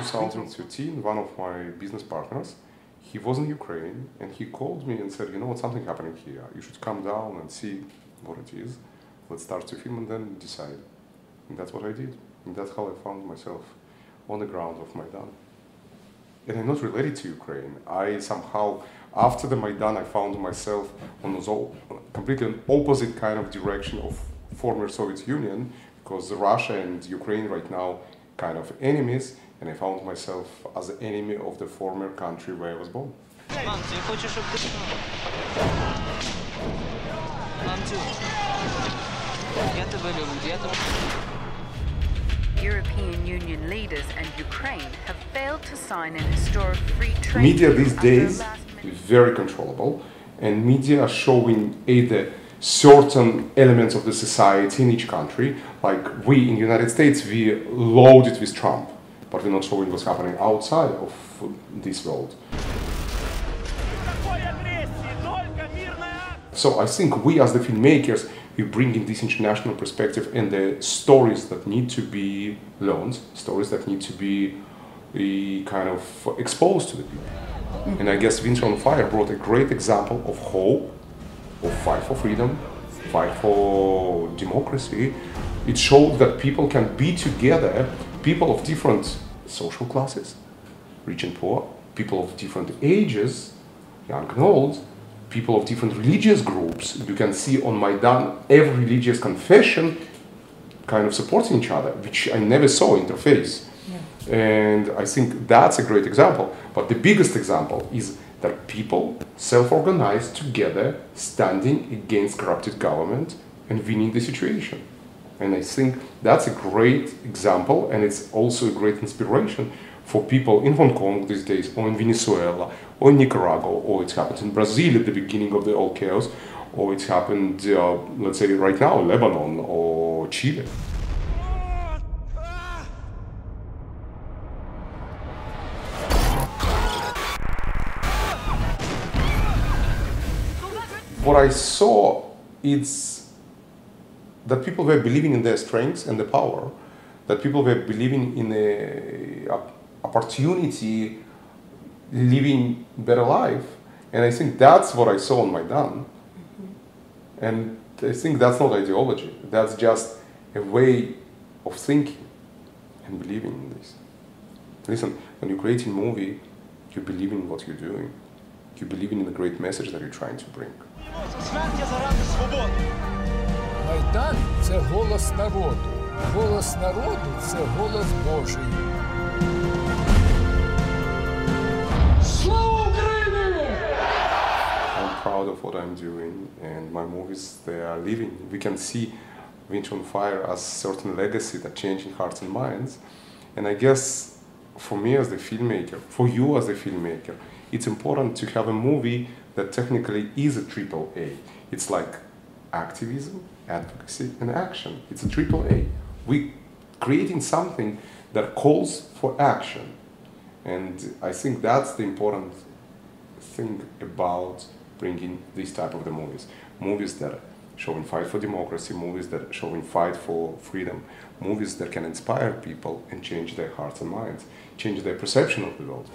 2013, one of my business partners, he was in Ukraine, and he called me and said, you know what, something happening here. You should come down and see what it is. Let's start to film and then decide. And that's what I did. And that's how I found myself on the ground of Maidan. And I'm not related to Ukraine. I somehow, after the Maidan, I found myself on the completely opposite kind of direction of former Soviet Union, because Russia and Ukraine right now kind of enemies, and I found myself as the enemy of the former country where I was born. European Union leaders and Ukraine have failed to sign an historic free trade Media deal these days is very controllable, and media are showing either certain elements of the society in each country. Like we in the United States, we loaded with Trump, but we're not showing what's happening outside of this world. So I think we as the filmmakers, we bring in this international perspective and the stories that need to be learned, stories that need to be kind of exposed to the people. And I guess Winter on Fire brought a great example of hope, of fight for freedom, fight for democracy. It showed that people can be together, people of different social classes, rich and poor, people of different ages, young and old, people of different religious groups. You can see on Maidan every religious confession kind of supporting each other, which I never saw interface. Yeah. And I think that's a great example. But the biggest example is that people self-organize together, standing against corrupted government and winning the situation. And I think that's a great example, and it's also a great inspiration for people in Hong Kong these days, or in Venezuela, or in Nicaragua, or it's happened in Brazil at the beginning of the old chaos, or it's happened, let's say right now, Lebanon or Chile. What I saw is that people were believing in their strengths and the power, that people were believing in a opportunity, living better life, and I think that's what I saw on Maidan. And I think that's not ideology, that's just a way of thinking and believing in this. Listen, when you're creating a movie, you believe in what you're doing, you believe in the great message that you're trying to bring. Майдан – це голос народу. Голос народу – це голос Божий. I'm proud of what I'm doing, and my movies, they are living. We can see Winter on Fire as a certain legacy that changing hearts and minds. And I guess for me as the filmmaker, for you as the filmmaker, it's important to have a movie that technically is a AAA. It's like activism, advocacy, and action. It's a AAA. We're creating something that calls for action. And I think that's the important thing about bringing this type of the movies. Movies that showing fight for democracy, movies that showing fight for freedom, movies that can inspire people and change their hearts and minds, change their perception of the world.